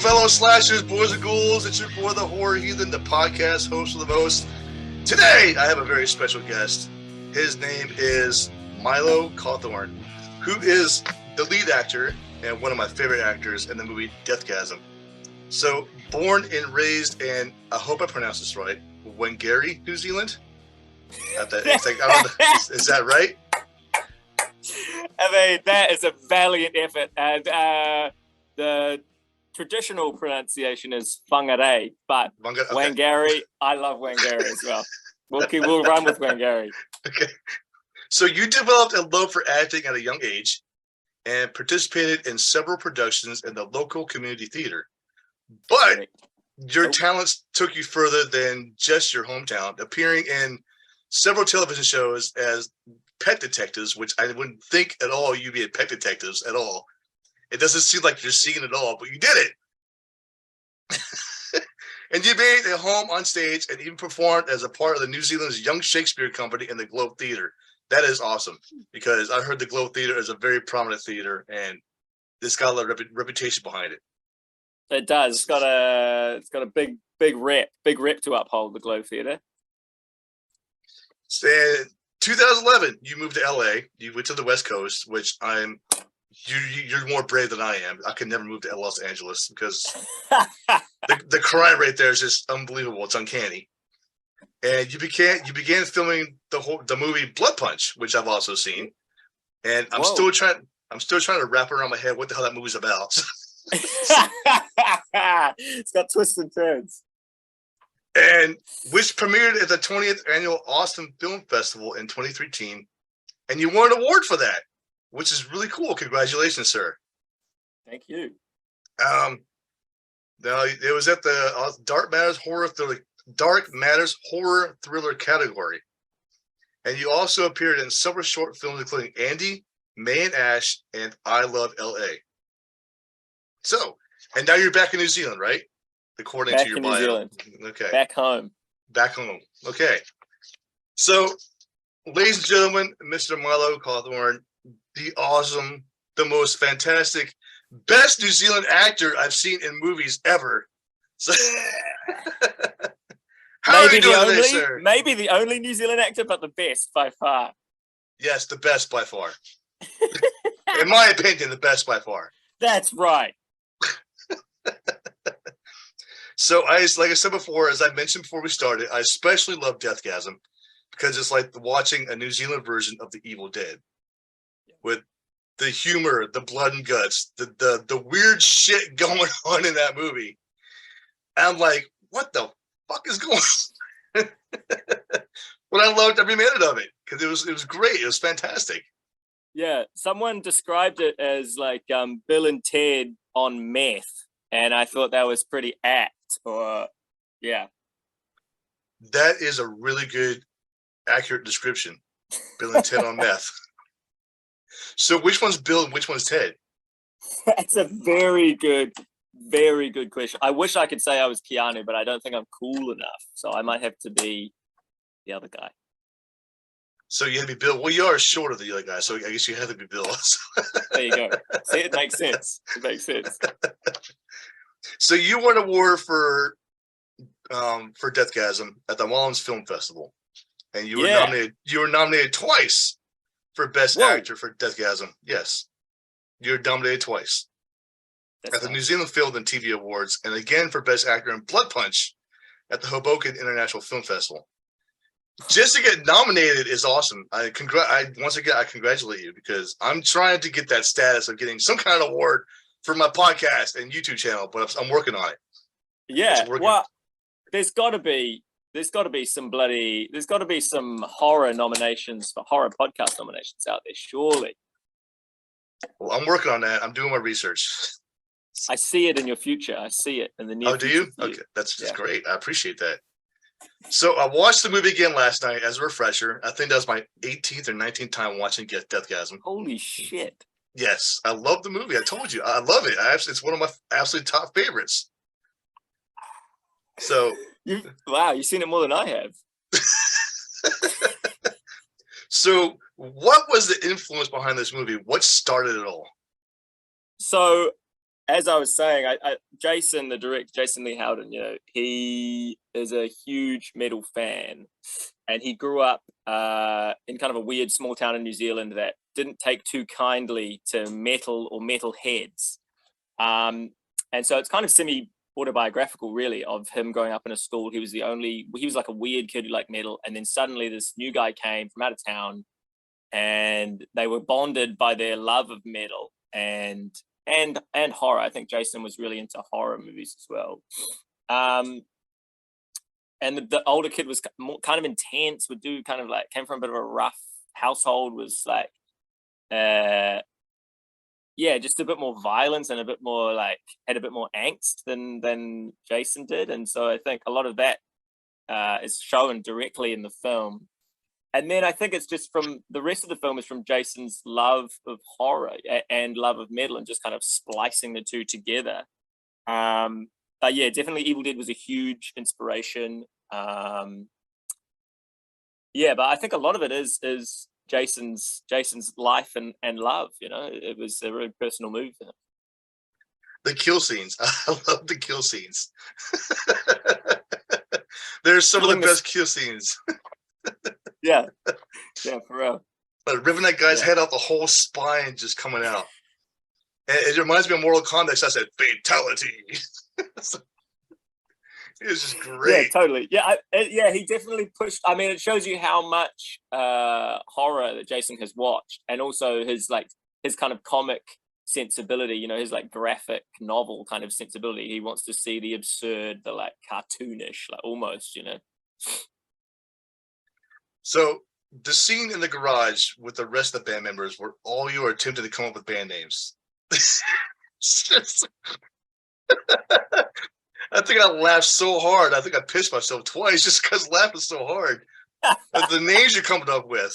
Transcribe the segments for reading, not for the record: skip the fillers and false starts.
fellow slashers, boys and ghouls. It's your boy, the Horror Heathen, the podcast host of the most. Today, I have a very special guest. His name is Milo Cawthorne, who is the lead actor and one of my favorite actors in the movie Deathgasm. So, born and raised in, I hope I pronounced this right, Whangarei, New Zealand? I don't know, is that right? I mean, that is a valiant effort, and the traditional pronunciation is Whangarei, but okay. Whangarei, I love Whangarei as well. We'll run with Whangarei. Okay. So you developed a love for acting at a young age and participated in several productions in the local community theater. But your talents took you further than just your hometown, appearing in several television shows as pet detectives, which I wouldn't think at all you'd be a pet detectives at all. It doesn't seem like you're seeing it all, but you did it. And you made a home on stage and even performed as a part of the New Zealand's Young Shakespeare Company in the Globe Theatre. That is awesome, because I heard the Globe Theatre is a very prominent theater, and it's got a lot of reputation behind it. It does. It's got a big rep to uphold, the Globe Theatre. In 2011, you moved to LA. You went to the West Coast, which you're more brave than I am. I could never move to Los Angeles because the crime rate there is just unbelievable. It's uncanny. And you began filming the movie Blood Punch, which I've also seen. And I'm still trying to wrap around my head what the hell that movie's about. It's got twists and turns. And which premiered at the 20th Annual Austin Film Festival in 2013. And you won an award for that, which is really cool. Congratulations, sir. Thank you. Now, it was at the Dark Matters Horror Thriller category. And you also appeared in several short films, including Andy, May and Ash, and I Love L.A. So, and now you're back in New Zealand, right? According to your bio. New Zealand. Okay. Back home. Okay. So, ladies and gentlemen, Mr. Milo Cawthorne, the awesome, the most fantastic, best New Zealand actor I've seen in movies ever. So, how are you doing today, sir? Maybe the only New Zealand actor, but the best by far. Yes, the best by far. In my opinion, the best by far. That's right. So, like I said before, as I mentioned before we started, I especially love Deathgasm because it's like watching a New Zealand version of The Evil Dead, with the humor, the blood and guts, the weird shit going on in that movie. And I'm like, what the fuck is going on? But I loved every minute of it because it was great. It was fantastic. Yeah, someone described it as like Bill and Ted on meth, and I thought that was pretty apt. Yeah, that is a really good, accurate description. Bill and Ted on meth. So which one's Bill and which one's Ted? That's a very good question. I wish I could say I was Keanu, but I don't think I'm cool enough. So I might have to be the other guy. So you have to be Bill. Well, you are shorter than the other guy, so I guess you have to be Bill. There you go. See, it makes sense. So you won an award for Deathgasm at the Mullins Film Festival, and you were nominated. You were nominated twice for Best Actor for Deathgasm. Yes, you were nominated twice at the New Zealand Film and TV Awards, and again for Best Actor in Blood Punch at the Hoboken International Film Festival. Just to get nominated is awesome. Once again, I congratulate you because I'm trying to get that status of getting some kind of award for my podcast and YouTube channel, but I'm working on it. Yeah, well, there's got to be some horror nominations for horror podcast nominations out there, surely. Well, I'm working on that. I'm doing my research. I see it in your future. I see it in the near future. Oh, do you? Okay, that's great. I appreciate that. So I watched the movie again last night as a refresher. I think that was my 18th or 19th time watching Deathgasm. Holy shit. Yes, I love the movie. I told you. I love it. It's one of my absolute top favorites. So you've seen it more than I have. So what was the influence behind this movie? What started it all? So as I was saying, Jason, the director, Jason Lee Howden, he is a huge metal fan, and he grew up in kind of a weird small town in New Zealand that didn't take too kindly to metal or metal heads. And so it's kind of semi-autobiographical, really, of him growing up in a school. He was like a weird kid who liked metal, and then suddenly this new guy came from out of town, and they were bonded by their love of metal and horror. I think Jason was really into horror movies as well. And the older kid was kind of intense, would do kind of like, came from a bit of a rough household, was like, just a bit more violence and a bit more like, had a bit more angst than Jason did. And so I think a lot of that is shown directly in the film. And then I think it's just from the rest of the film is from Jason's love of horror and love of metal, and just kind of splicing the two together. But yeah, definitely Evil Dead was a huge inspiration. But I think a lot of it is Jason's life and love. It was a really personal move for him. The kill scenes, I love the kill scenes. There's some of the best kill scenes. Yeah, for real. Like ripping that guy's head out, the whole spine just coming out. And it reminds me of Mortal Kombat. So I said fatality. It was just great. Yeah, totally. Yeah, he definitely pushed. I mean, it shows you how much horror that Jason has watched, and also his kind of comic sensibility. His like graphic novel kind of sensibility. He wants to see the absurd, the like cartoonish, like almost. So the scene in the garage with the rest of the band members, where all you are attempting to come up with band names. I think I laughed so hard. I think I pissed myself twice just because laughing so hard. The names you're coming up with.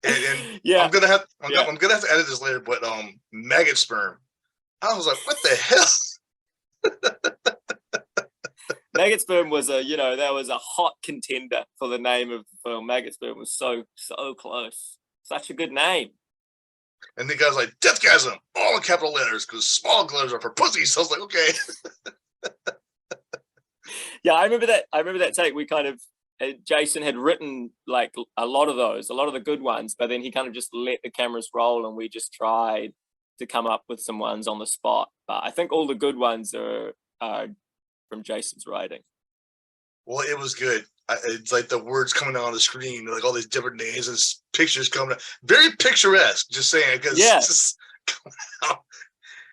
And I'm gonna have to edit this later, but maggot sperm. I was like, what the hell? Maggot Sperm was that was a hot contender for the name of the film. Maggot Sperm was so close. Such a good name. And the guy's like, Deathgasm, all in capital letters, because small letters are for pussies. So I was like, okay. Yeah, I remember that take. We kind of, Jason had written like a lot of the good ones, but then he kind of just let the cameras roll, and we just tried to come up with some ones on the spot. But I think all the good ones are from Jason's writing. Well, it was good. It's like the words coming out on the screen, like all these different names and pictures coming out. Very picturesque, just saying, because it's just coming out.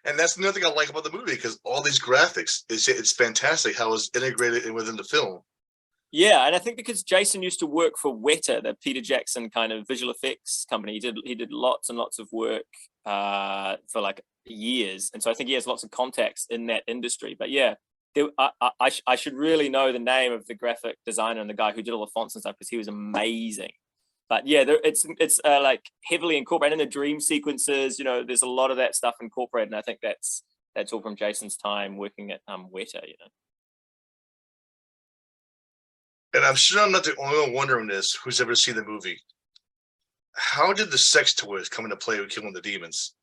And that's another thing I like about the movie, because all these graphics, it's fantastic how it's integrated within the film. Yeah, and I think because Jason used to work for Weta, the Peter Jackson kind of visual effects company. He did lots and lots of work for like years, and so I think he has lots of contacts in that industry. But yeah, I should really know the name of the graphic designer and the guy who did all the fonts and stuff, because he was amazing. But yeah, it's like heavily incorporated in the dream sequences. There's a lot of that stuff incorporated, and I think that's all from Jason's time working at Weta. And I'm sure I'm not the only one wondering this who's ever seen the movie. How did the sex toys come into play with killing the demons?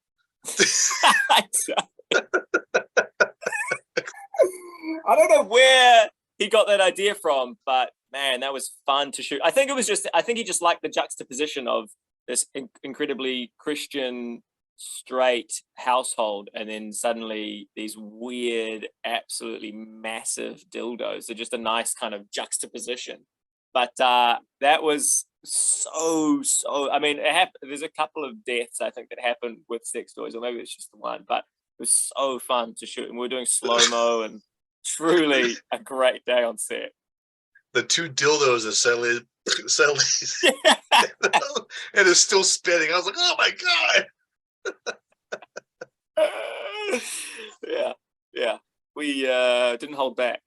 I don't know where he got that idea from, but man, that was fun to shoot. I think he just liked the juxtaposition of this incredibly Christian, straight household, and then suddenly these weird, absolutely massive dildos. They're just a nice kind of juxtaposition. But that was so. I mean, there's a couple of deaths I think that happened with sex toys, or maybe it's just the one. But it was so fun to shoot, and we were doing slow-mo, and truly a great day on set. The two dildos that settled and it's still spinning. I was like, oh my God. Yeah. We didn't hold back.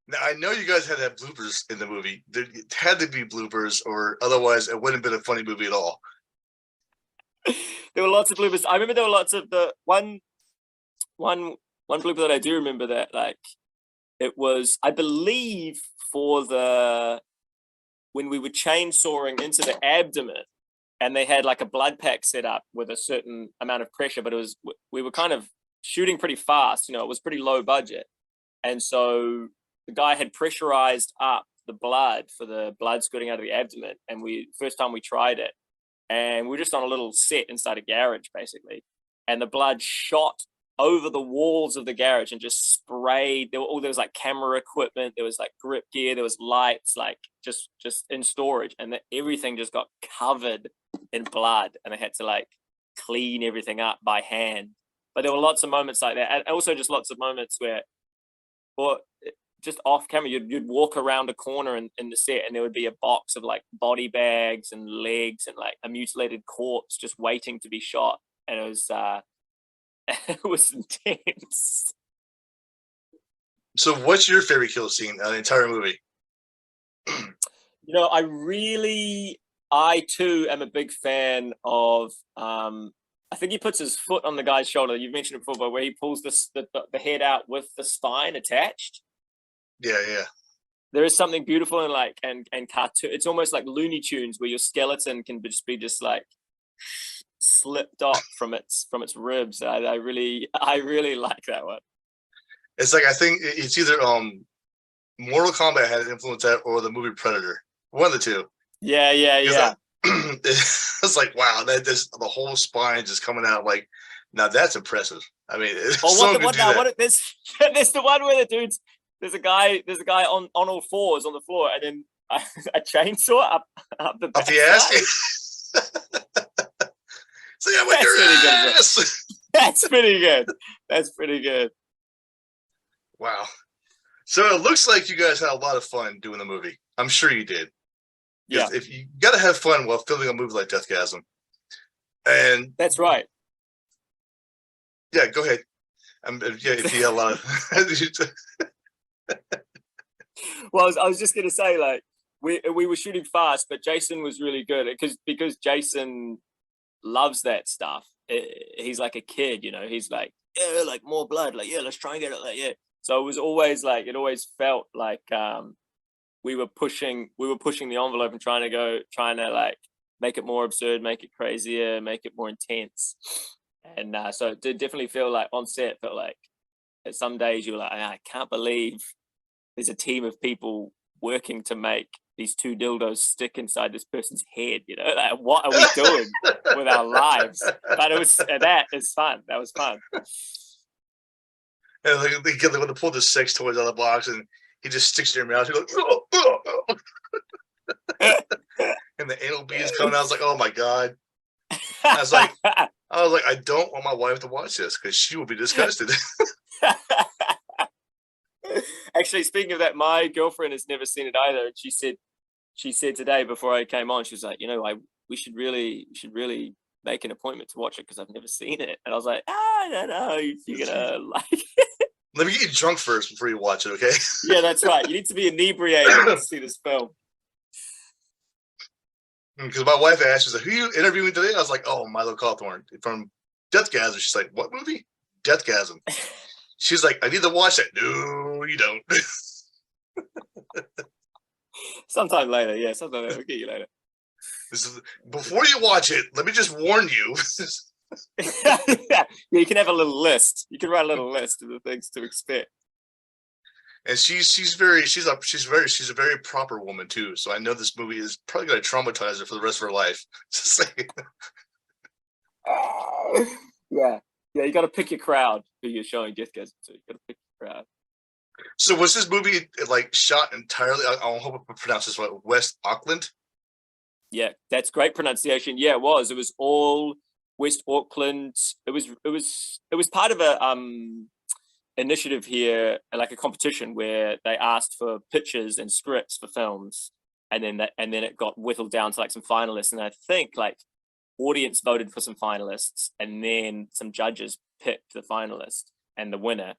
Now, I know you guys had to have bloopers in the movie. There had to be bloopers, or otherwise it wouldn't have been a funny movie at all. There were lots of bloopers. I remember there were lots of the one blooper that I do remember, that like it was, I believe, for when we were chainsawing into the abdomen, and they had like a blood pack set up with a certain amount of pressure, but we were kind of shooting pretty fast. It was pretty low budget, and so the guy had pressurized up the blood for the blood squirting out of the abdomen, and first time we tried it, and we were just on a little set inside a garage basically, and the blood shot over the walls of the garage and just sprayed. There was like camera equipment, there was like grip gear, there was lights, like just in storage, and everything just got covered in blood, and they had to like clean everything up by hand. But there were lots of moments like that, and also just lots of moments where, or just off camera, you'd walk around a corner in the set, and there would be a box of like body bags and legs and like a mutilated corpse just waiting to be shot, and it was it was intense. So what's your favorite kill scene in the entire movie? I too am a big fan of I think he puts his foot on the guy's shoulder. You've mentioned it before, but where he pulls the head out with the spine attached. Yeah. There is something beautiful in like and cartoon. It's almost like Looney Tunes, where your skeleton can be just like slipped off from its ribs. I really like that one. It's like, I think it's either Mortal Kombat had influenced that, or the movie Predator. One of the two. Yeah. It's like, wow, the whole spine just coming out. Like, now that's impressive. I mean, there's the one where there's a guy on all fours on the floor, and then a chainsaw up the ass. So yeah, with your ass. That's pretty good. That's pretty good. Wow. So it looks like you guys had a lot of fun doing the movie. I'm sure you did. Yeah. If you got to have fun while filming a movie like Deathgasm. And that's right. Yeah, go ahead. If you had a lot of. Well, I was just going to say, like, we were shooting fast, but Jason was really good because Jason loves that stuff. He's like a kid, he's like, yeah, like more blood, like, yeah, let's try and get it, like, yeah. So it was always like, it always felt like we were pushing the envelope and trying to like make it more absurd, make it crazier, make it more intense. And so it did definitely feel like on set, felt like at some days you were like, I can't believe there's a team of people working to make these two dildos stick inside this person's head, like, what are we doing with our lives? But that is fun. That was fun. And like, when they pull the sex toys out of the box and he just sticks it in your mouth, you're like, oh. And the anal beads coming out. I was like, oh my God. I was like, I don't want my wife to watch this because she will be disgusted. Actually, speaking of that, my girlfriend has never seen it either. And she said today before I came on, she was like, we should really make an appointment to watch it because I've never seen it. And I was like, I don't know, you're gonna like it. Let me get you drunk first before you watch it, okay? Yeah, that's right. You need to be inebriated to see this film. Because my wife asked, she's like, who are you interviewing today? I was like, oh, Milo Cawthorne from Deathgasm. She's like, what movie? Deathgasm. She's like, I need to watch that. No, you don't. Sometime later, yeah. Sometime later. We'll get you later. Before you watch it, let me just warn you. Yeah, you can have a little list. You can write a little list of the things to expect. And she's a very proper woman too. So I know this movie is probably going to traumatize her for the rest of her life. Yeah. You got to pick your crowd who you're showing Deathgasm to. You got to pick your crowd. So was this movie like shot entirely? I hope I pronounce this right. West Auckland. Yeah, that's great pronunciation. Yeah, it was. It was all West Auckland. It was part of a initiative here, like a competition where they asked for pictures and scripts for films, and then it got whittled down to like some finalists. And I think like audience voted for some finalists, and then some judges picked the finalist and the winner.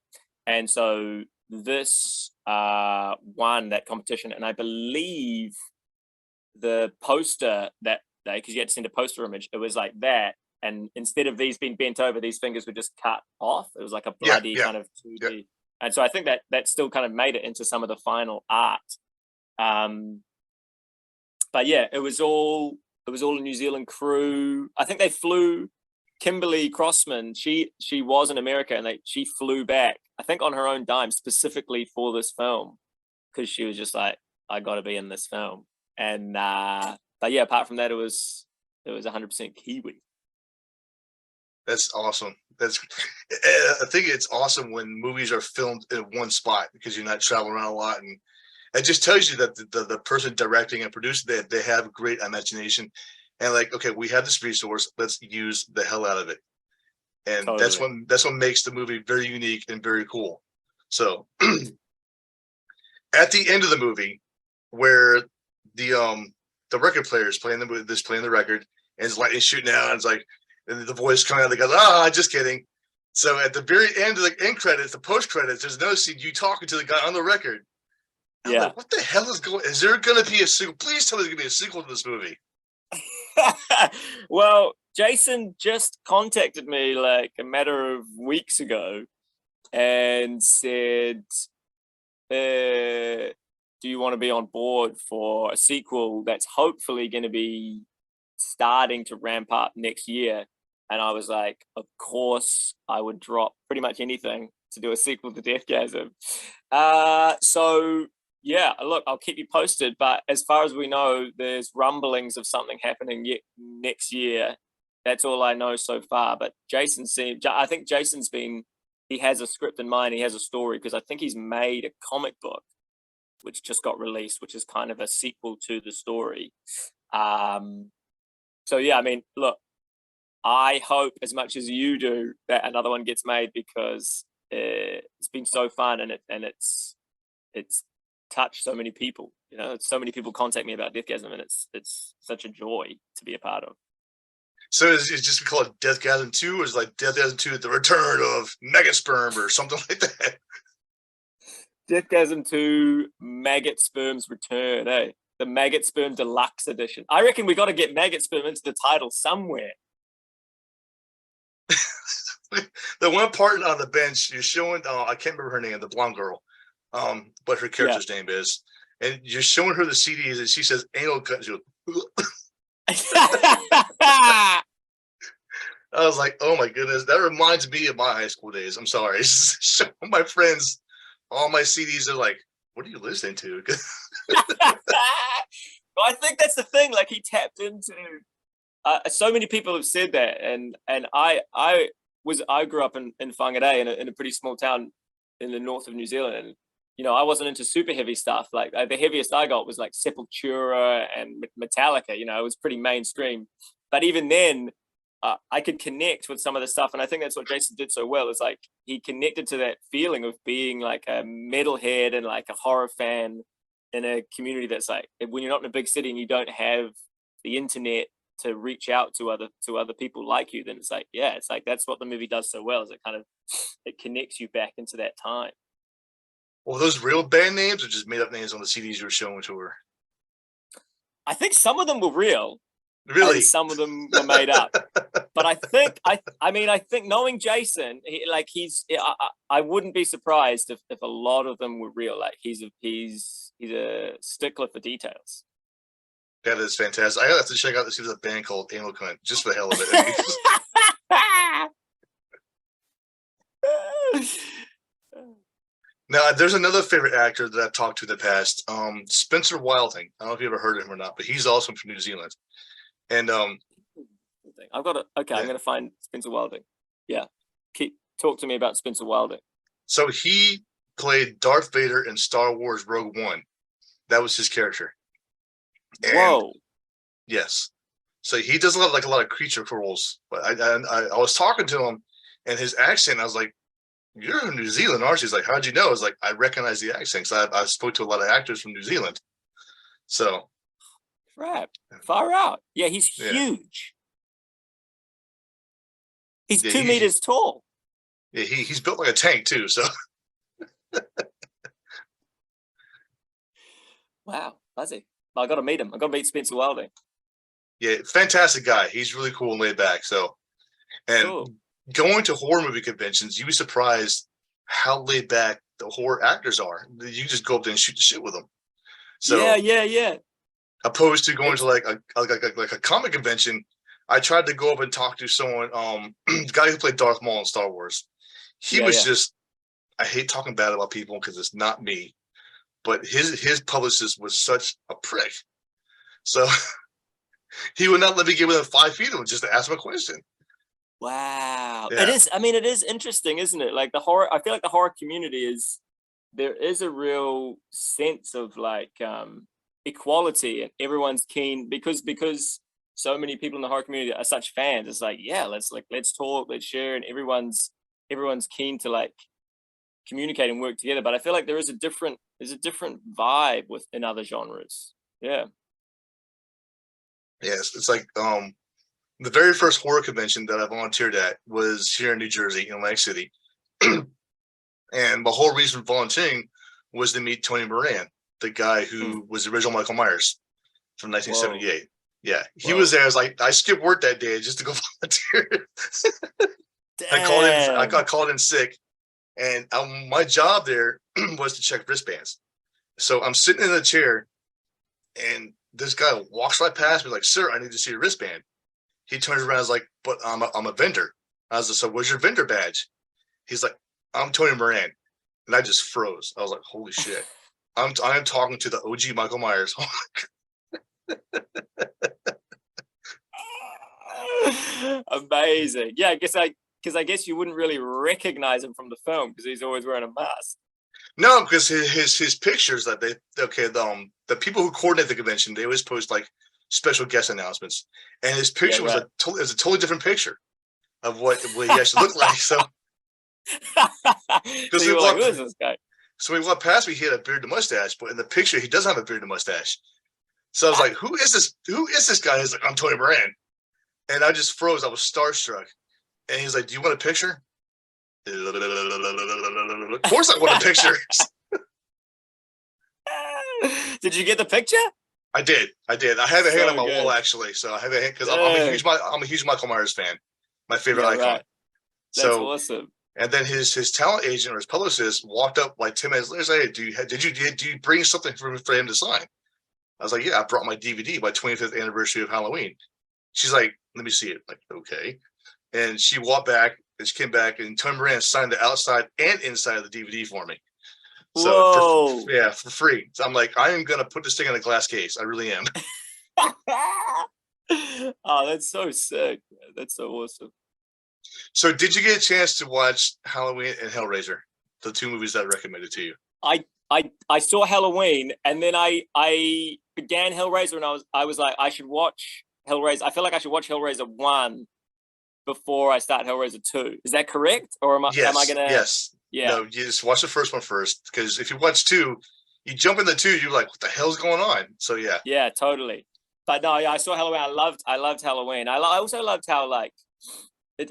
And so this won that competition, and I believe the poster that because you had to send a poster image, it was like that, and instead of these being bent over, these fingers were just cut off. It was like a bloody kind of 2D. Yeah. And so I think that still kind of made it into some of the final art. But yeah, it was all it was all a New Zealand crew. I think they flew Kimberly Crossman. She was in America, and she flew back, I think, on her own dime specifically for this film, because she was just like, I got to be in this film. And but yeah, apart from that, it was 100% Kiwi. That's awesome. I think it's awesome when movies are filmed in one spot because you're not traveling around a lot, and it just tells you that the person directing and producing, they have great imagination, and like, okay, we have this resource, let's use the hell out of it, and totally. that's what makes the movie very unique and very cool. So at the end of the movie, where the record player is playing the record, and it's lightning shooting out, and it's like, and the voice coming out, they go, just kidding. So at the very end of the end credits, the post credits, there's another scene you talking to the guy on the record. And I'm like, what the hell is there going to be a sequel? Please tell me there's going to be a sequel to this movie. Well, Jason just contacted me like a matter of weeks ago and said, do you want to be on board for a sequel that's hopefully going to be starting to ramp up next year? And I was like, of course, I would drop pretty much anything to do a sequel to Deathgasm. So yeah, look, I'll keep you posted. But as far as we know, there's rumblings of something happening next year. That's all I know so far. But I think he has a script in mind. He has a story, because I think he's made a comic book, which just got released, which is kind of a sequel to the story. So yeah, I mean, look, I hope as much as you do that another one gets made, because it's been so fun, and it's touched so many people. You know, so many people contact me about Deathgasm, and it's such a joy to be a part of. So is it just called Deathgasm 2, or is it like Deathgasm 2: The Return of Megasperm or something like that? Deathgasm 2: Maggot Sperm's Return, eh? The Maggot Sperm Deluxe Edition. I reckon we got to get Maggot Sperm into the title somewhere. The one part on the bench you're showing, I can't remember her name, the blonde girl, but her character's name is, and you're showing her the CDs, and she says anal cut. She goes, I was like, oh my goodness, that reminds me of my high school days. I'm sorry. Showing my friends all my CDs, are like, what are you listening to? Well, I think that's the thing. Like, he tapped into. So many people have said that, and I grew up in Whangarei, in a pretty small town in the north of New Zealand, and you know, I wasn't into super heavy stuff. Like, the heaviest I got was like Sepultura and Metallica. You know, it was pretty mainstream. But even then, I could connect with some of the stuff, and I think that's what Jason did so well. Is like, he connected to that feeling of being like a metalhead and like a horror fan in a community that's like, when you're not in a big city and you don't have the internet to reach out to other people like you, then it's like, yeah, it's like, that's what the movie does so well, is it connects you back into that time. Well, those real band names, or just made up names on the CDs you were showing to her? I think some of them were real. Really? And some of them were made up. But I think knowing Jason, I wouldn't be surprised if a lot of them were real. Like, he's a stickler for details. That is fantastic. I have to check out this. There's a band called Anal Cunt, just for the hell of it. Now, there's another favorite actor that I've talked to in the past, Spencer Wilding. I don't know if you ever heard of him or not, but he's also from New Zealand. And I'm going to find Spencer Wilding. Yeah. Talk to me about Spencer Wilding. So he played Darth Vader in Star Wars Rogue One. That was his character. And whoa. Yes. So he does a lot of creature roles. But I was talking to him, and his accent, I was like, you're from New Zealand, aren't you? He's like, how'd you know? I was like, I recognize the accent, because I spoke to a lot of actors from New Zealand. So. Crap. Far out. Yeah, he's huge. He's 2 meters tall. Yeah, he's built like a tank too, so. Wow, Buzzy. I got to meet him. I got to meet Spencer Wilding. Yeah, fantastic guy. He's really cool and laid back. So, and cool. Going to horror movie conventions, you'd be surprised how laid back the horror actors are. You just go up there and shoot the shit with them. So yeah. opposed to going to like a comic convention. I tried to go up and talk to someone, the guy who played Darth Maul in Star Wars. He was just, I hate talking bad about people because it's not me, but his publicist was such a prick. So he would not let me get within 5 feet of him just to ask him a question. Wow. Yeah. It is, I mean, it is interesting, isn't it? Like the horror, I feel like the horror community there is a real sense of like equality, and everyone's keen because so many people in the horror community are such fans. It's like, yeah, let's talk, let's share, and everyone's keen to like communicate and work together. But I feel like there's a different vibe in other genres. Yeah. Yes, it's like the very first horror convention that I volunteered at was here in New Jersey, in Atlantic City. And the whole reason for volunteering was to meet Tony Moran, the guy who was the original Michael Myers from 1978. Whoa. Yeah, he was there. I was like, I skipped work that day just to go volunteer. I got called in sick, and my job there was to check wristbands. So I'm sitting in a chair, and this guy walks right past me, like, "Sir, I need to see your wristband." He turns around, and is like, "But I'm a vendor." I was like, "So where's your vendor badge?" He's like, "I'm Tony Moran," and I just froze. I was like, "Holy shit!" I am talking to the OG Michael Myers. Amazing. Yeah, I guess you wouldn't really recognize him from the film because he's always wearing a mask. No, because his pictures that the people who coordinate the convention, they always post like special guest announcements, and his picture was a totally different picture of what he actually looked like. So so you're like, who is this guy? So he walked past me, he had a beard and mustache, but in the picture he doesn't have a beard and mustache. So I was like, who is this? Who is this guy? He's like, "I'm Tony Moran." And I just froze. I was starstruck. And he's like, "Do you want a picture?" Of course I want a picture. Did you get the picture? I did. I have a hand on my wall, actually. So I have a hand because I'm a huge Michael Myers fan. My favorite icon. Right. That's awesome. And then his talent agent or his publicist walked up like 10 minutes later and said, "Hey, did you bring something for him to sign?" I was like, "Yeah, I brought my DVD, my 25th anniversary of Halloween." She's like, "Let me see it." Like, okay. And she walked back and she came back and Tony Moran signed the outside and inside of the DVD for me. So for free. So I'm like, I am gonna put this thing in a glass case. I really am. Oh, that's so sick. That's so awesome. So did you get a chance to watch Halloween and Hellraiser, the two movies that I recommended to you? I saw Halloween and then I began Hellraiser and I was like, I should watch Hellraiser. I feel like I should watch Hellraiser 1 before I start Hellraiser 2. Is that correct? Or am I gonna? Yes. Yeah. No, you just watch the first one first, because if you watch 2, you jump in the 2, you're like, what the hell's going on? So yeah. Yeah, totally. But no, yeah, I saw Halloween. I loved Halloween. I also loved how like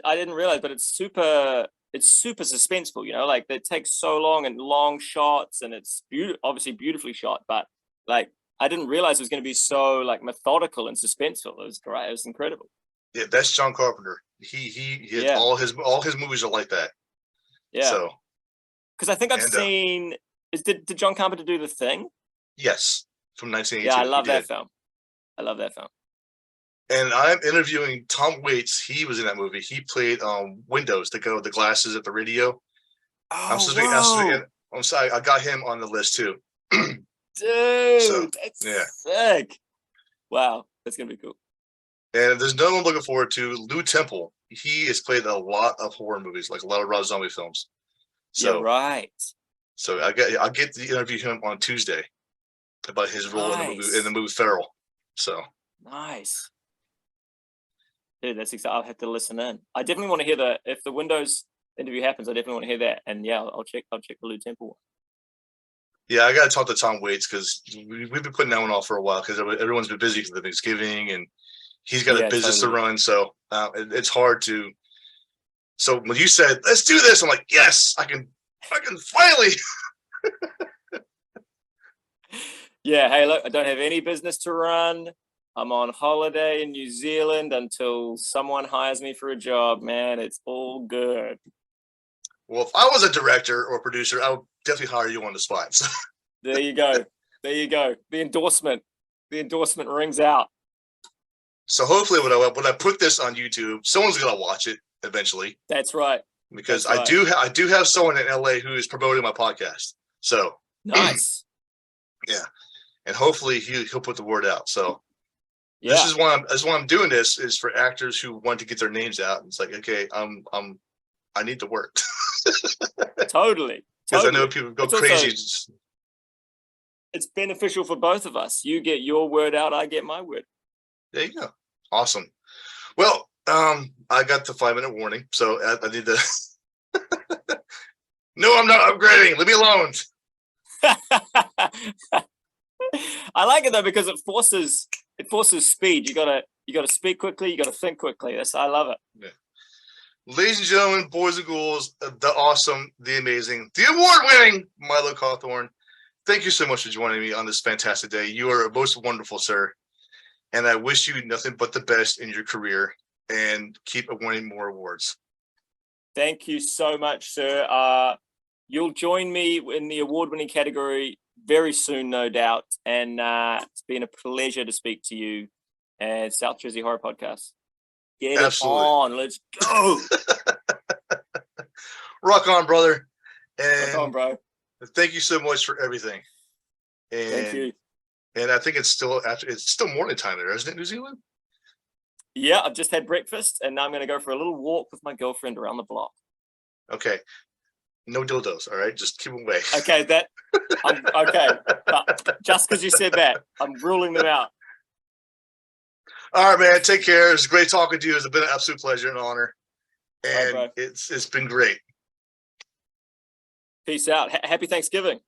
I didn't realize, but it's super suspenseful, you know, like it takes so long and long shots and it's obviously beautifully shot, but like I didn't realize it was going to be so like methodical and suspenseful. It was great. It was incredible. Yeah, that's John Carpenter. He all his movies are like that. Yeah. So because I think I've seen did John Carpenter do The Thing? Yes, from 1982. Yeah, I love that film. I love that film. And I'm interviewing Tom Waits. He was in that movie. He played Windows, the glasses at the radio. Oh, I'm sorry, I got him on the list too. Dude, that's sick. Wow, that's gonna be cool. And there's another one I'm looking forward to, Lou Temple. He has played a lot of horror movies, like a lot of Rob Zombie films. So, yeah, right. So I'll get to interview him on Tuesday about his role in the movie Feral. So nice. Dude, that's exciting. I'll have to listen in. I definitely want to hear if the Windows interview happens, I definitely want to hear that. And yeah, I'll check the Lou Temple one. Yeah, I got to talk to Tom Waits because we've been putting that one off for a while because everyone's been busy for the Thanksgiving and he's got a business to run. So it's hard to. So when you said, "Let's do this," I'm like, yes, I can finally. Yeah. Hey, look, I don't have any business to run. I'm on holiday in New Zealand until someone hires me for a job, man. It's all good. Well, if I was a director or producer, I would definitely hire you on the spot. There you go. There you go. The endorsement. the endorsement rings out. So hopefully when I put this on YouTube, someone's gonna watch it eventually. That's right. Because I do have someone in LA who is promoting my podcast. So nice. Yeah. And hopefully he'll put the word out. So yeah. This is why I'm doing this is for actors who want to get their names out. It's like, okay, I need to work. Totally. Because I know people go crazy. It's beneficial for both of us. You get your word out, I get my word. There you go. Awesome. Well, I got the 5-minute warning, so I need to. No, I'm not upgrading. Leave me alone. I like it though because it forces speed. You gotta speak quickly. You gotta think quickly. I love it. Yeah. Ladies and gentlemen, boys and ghouls, the awesome, the amazing, the award-winning Milo Cawthorne. Thank you so much for joining me on this fantastic day. You are most wonderful, sir. And I wish you nothing but the best in your career and keep winning more awards. Thank you so much, sir. You'll join me in the award-winning category very soon, no doubt. And it's been a pleasure to speak to you and South Jersey Horror Podcast. Get Absolutely. It on. Let's go. Rock on, brother. And rock on, bro. Thank you so much for everything. And, thank you. And I think it's still morning time there, isn't it, New Zealand? Yeah, I've just had breakfast and now I'm going to go for a little walk with my girlfriend around the block. Okay. No dildos, all right? Just keep them away. Okay, okay. But just because you said that, I'm ruling them out. All right, man. Take care. It's great talking to you. It's been an absolute pleasure and honor. And right, it's been great. Peace out. Happy Thanksgiving.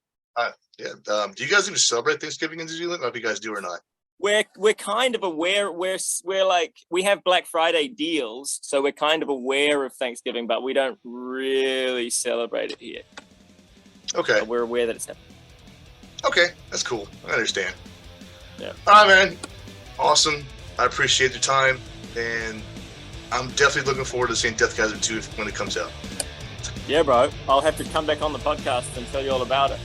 Yeah. Do you guys even celebrate Thanksgiving in New Zealand? I don't know if you guys do or not. We're kind of aware. We're like we have Black Friday deals, so we're kind of aware of Thanksgiving, but we don't really celebrate it here. Okay. But we're aware that it's happening. Okay, that's cool. I understand. Yeah. All right, man. Awesome. I appreciate your time, and I'm definitely looking forward to seeing Deathgasm 2 when it comes out. Yeah, bro. I'll have to come back on the podcast and tell you all about it.